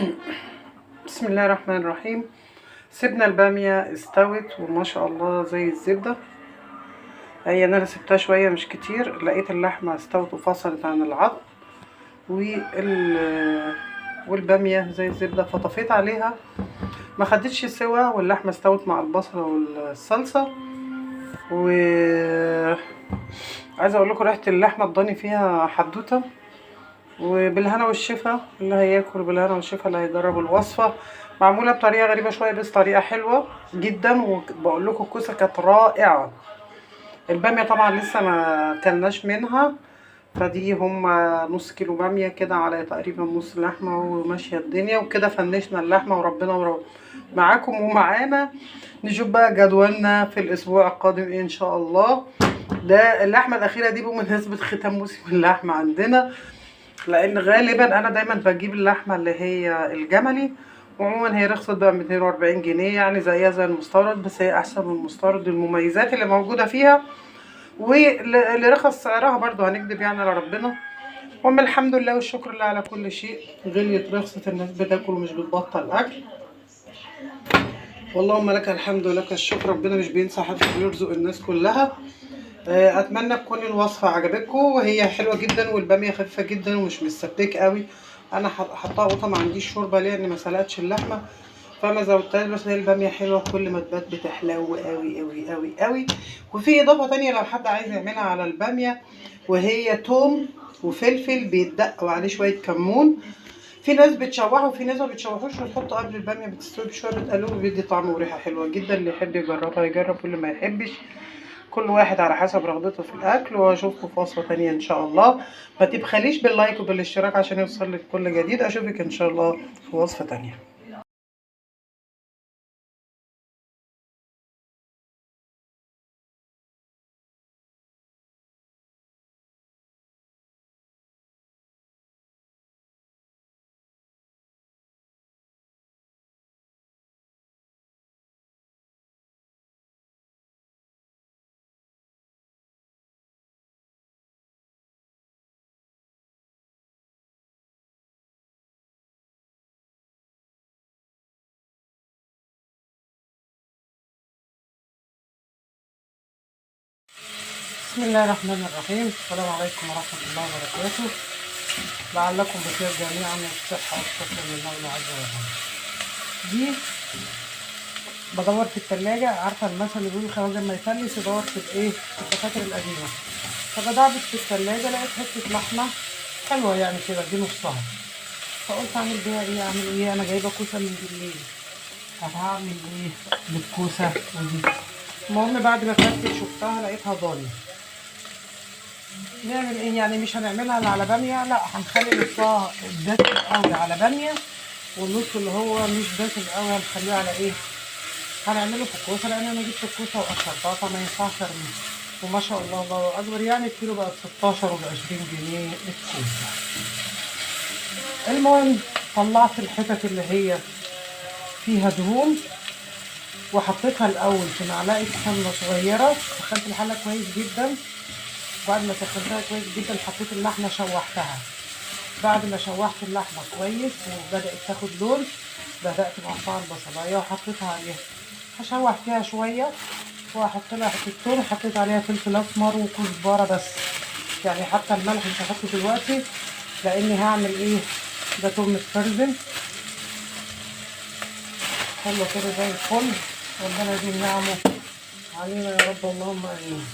بسم الله الرحمن الرحيم. سيبنا البامية استوت وما شاء الله زي الزبدة. هي انا سبتها شوية مش كتير، لقيت اللحمة استوت وفصلت عن العظم والبامية زي الزبدة، فطفيت عليها ما خدتش سوا، واللحمة استوت مع البصلة والصلصة. و عايزة اقول لكم ريحة اللحمة الضاني فيها حدوتة. وبالهنا والشفا اللي هياكل، بالهنا والشفا اللي هيجرب الوصفة. معمولة بطريقة غريبة شوية بس طريقة حلوة جدا، وبقول لكم الكوسة كانت رائعة. البامية طبعا لسه ما كلناش منها، فدي هم نص كيلو بامية كده على تقريبا نص لحمة وماشية الدنيا وكده. فنشنا اللحمة وربنا معاكم ومعانا. نشوف بقى جدولنا في الأسبوع القادم إيه إن شاء الله. ده اللحمة الأخيرة دي بمناسبة ختام موسم اللحمة عندنا، لان غالبا انا دايما بجيب اللحمه اللي هي الجملي، وعموما هي رخصت بقى 240 جنيه، يعني زيها زي المستورد بس هي احسن من المستورد. المميزات اللي موجوده فيها واللي رخص سعرها برضو هنكدب يعني على ربنا. المهم الحمد لله والشكر لله على كل شيء. غليت رخصت، الناس بتاكل ومش بتبطل اكل. واللهم لك الحمد ولك الشكر، ربنا مش بينسى حد، بيرزق الناس كلها. اتمنى تكون الوصفه عجبتكم، وهي حلوه جدا والباميه خفيفه جدا ومش مستبك قوي. انا حطاها قطه، ما عنديش شوربه ليه، ان ما سلقتش اللحمه فما زودتهاش، بس هي الباميه حلوه كل ما تبات بتحلو قوي قوي قوي قوي. وفي اضافه تانية لو حد عايز يعملها على الباميه، وهي توم وفلفل بيتدق وعليه شويه كمون. في ناس بتشوحه وفي ناس ما بتشوحوش وتحطه قبل الباميه بتستوي بشويه، بتقلوه بيدي طعم وريحه حلوه جدا. اللي يحب يجربها يجرب، واللي ما يحبش كل واحد على حسب رغبته في الاكل. واشوفكم في وصفه تانية ان شاء الله. ما تبخليش باللايك وبالاشتراك عشان يوصل لك كل جديد. اشوفك ان شاء الله في وصفه تانية. بسم الله الرحمن الرحيم. السلام عليكم ورحمه الله وبركاته. لعلكم بخير جميعا والصحه والشكر لله عز وجل. دي بدور في التلاجة، عارفه المثل اللي بيقول الخواجه لما يفلس يدور في الايه، في الدفاتر القديمه. فبدعبت في التلاجة لقيت حته لحمه حلوه يعني كده، دي نصها. فقلت اعمل بيها ايه، اعمل ايه، انا جايبه كوسه من بالليل. طب هعمل ايه بالكوسه ودي؟ المهم بعد ما فتت شفتها لقيتها ضاني. نعمل ايه يعني، مش هنعملها على باميه، لا هنخلي نصها دسم قوي على باميه، والنص اللي هو مش دسم قوي هنخليه على ايه، هنعمله في الكوسه. لان انا جبت الكوسه وقشرتها فما ينفعش ارميها. وما شاء الله الله اكبر، يعني الكيلو بقى ب 16 و 20 جنيه الكوسه. المهم طلعت الحتت اللي هي فيها دهون، وحطيتها الاول في معلقه سمنه صغيره، سخنت الحله كويس جدا. بعد ما سخنتها كويس جدا حطيت اللحمه شوحتها. بعد ما شوحت اللحمه كويس وبدات تاخد لون، بدات مقطعه البصلايه وحطيتها عليها. هشوح فيها شويه وهحط لها حته ثوم، حطيت عليها فلفل اسمر وكزبره بس. يعني حتى الملح مش هحطه دلوقتي لاني هعمل ايه، ده ثوم متفرزن حلو كده زي الفل. ربنا يديم نعمه علينا يا رب، اللهم امين.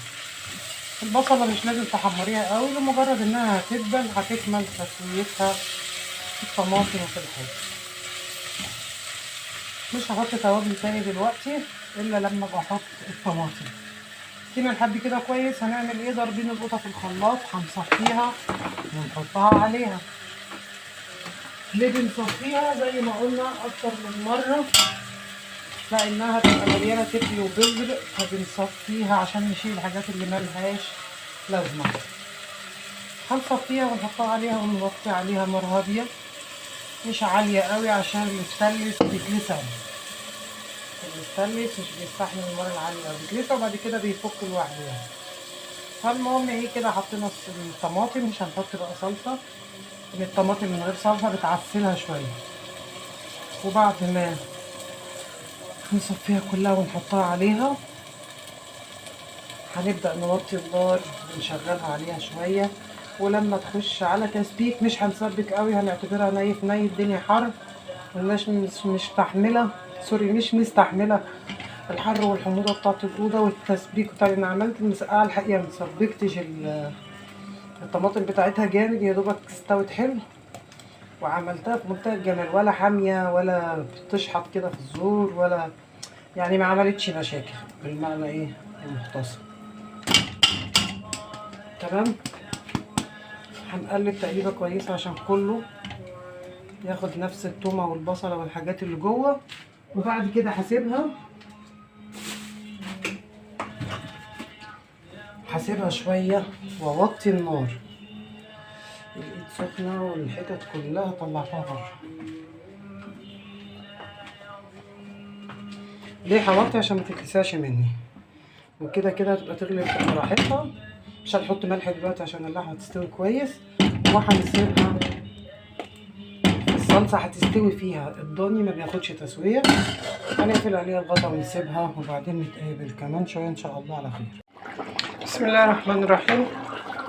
البصلة مش لازم تحمريها قوي، لمجرد انها هتدبل هتكمل تسويتها في الطماطم وفي الحاجة. مش هحط توابل تاني دلوقتي الا لما ابقى احط الطماطم. كده لحد كده كويس. هنعمل ايه، ضاربين القطة في الخلاط، هنصفيها ونحطها عليها. ليه بنصفيها زي ما قلنا اكتر من مرة؟ لانها تبقى مليانة تبل وبذر، فبنصفيها عشان نشيل الحاجات اللي ملهاش لازمة. هنصفيها ونحطها عليها ونغطي عليها نار هادية مش عالية قوي عشان المثلث بيتلسع. المثلث مش بيستحمل النار العالية قوي، بيتلسع وبعد كده بيفك لوحده يعني. فالمهم ايه، كده حطينا الطماطم، مش هنحط بقى صلصة، ان الطماطم من غير صلصة بتعسلها شوية. وبعد ما نصفيها كلها ونحطها عليها هنبدأ نوطي النار ونشغلها عليها شوية، ولما تخش على تسبيك مش هنسبك قوي، هنعتبرها ني في ني، الدنيا حر والناس مش مستحملة، سوري مش مستحملة الحر والحموضة بتاعت الأوضة والتسبيك بتاعي. أنا عملت المسقعة الحقيقة مسبكتش الطماطم بتاعتها جامد، يا دوبك استوت حلو، وعملتها في منتهى الجمال، ولا حامية ولا بتشحط كده في الزور، ولا يعني ما عملتش مشاكل بالمعنى ايه المختصر. تمام. هنقلب تقليبه كويسه عشان كله ياخد نفس التومه والبصله والحاجات اللي جوه، وبعد كده هسيبها شويه واوطي النار. الايد سخنه والحتت كلها طلعتها بره. ليه حمرتي؟ عشان ما تتلسعش مني، وكده كده هتبقى تغلي براحتها. مش هنحط ملح دلوقتي عشان اللحمه تستوي كويس، وهنسيبها الصلصه هتستوي فيها، الضاني ما بياخدش تسويه. هنقفل عليها الغطا ونسيبها، وبعدين نتقابل كمان شويه ان شاء الله على خير. بسم الله الرحمن الرحيم.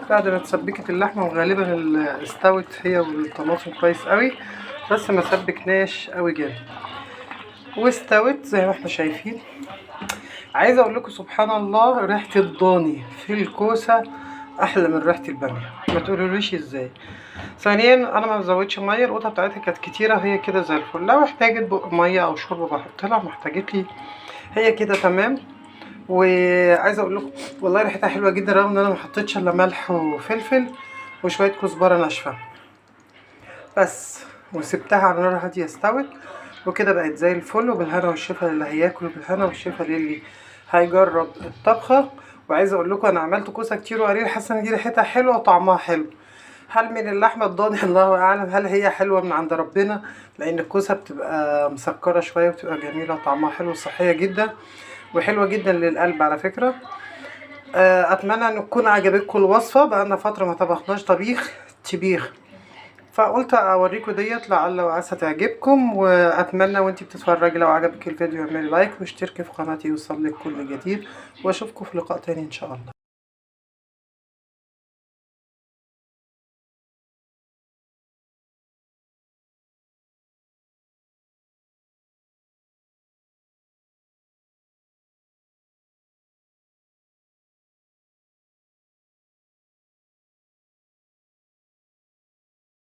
بعد ما اتسبكت اللحمه وغالبا استوت هي والطماطم كويس قوي، بس ما سبكناش قوي جامد، واستوت زي ما احنا شايفين. عايزه اقول لكم سبحان الله، ريحه الضاني في الكوسه احلى من ريحه الباميه، ما تقولوليش ازاي. ثانيا انا ما بزودش ميه، القطه بتاعتها كانت كتيره، هي كده زي الفل. لو احتاجت بق ميه او شوربه بحط لها، ما احتاجتلي هي كده تمام. وعايزه اقول لكم والله ريحتها حلوه جدا، رغم ان انا ما حطيتش الا ملح وفلفل وشويه كزبره ناشفه بس، وسبتها على نار هاديه استوت، وكده بقت زي الفل. وبالهنا والشفا للي هياكل، وبالهنا والشفا للي هيجرب الطبخه. وعايزه اقول لكم انا عملت كوسه كتير وقليل، حاسه ان دي ريحتها حلوه وطعمها حلو. هل من اللحمه الضاني الله اعلم، هل هي حلوه من عند ربنا، لان الكوسه بتبقى مسكره شويه وبتبقى جميله وطعمها حلو وصحيه جدا وحلوه جدا للقلب على فكره. اتمنى ان تكون عجبتكم الوصفه، بقالنا فتره ما طبخناش طبيخ، فقلت اوريكم ديت لعل وعسى تعجبكم. واتمنى وانتي بتتفرجي لو عجبك الفيديو اعملي لايك واشتركي في قناتي يوصلك كل جديد، واشوفكم في لقاء تاني ان شاء الله.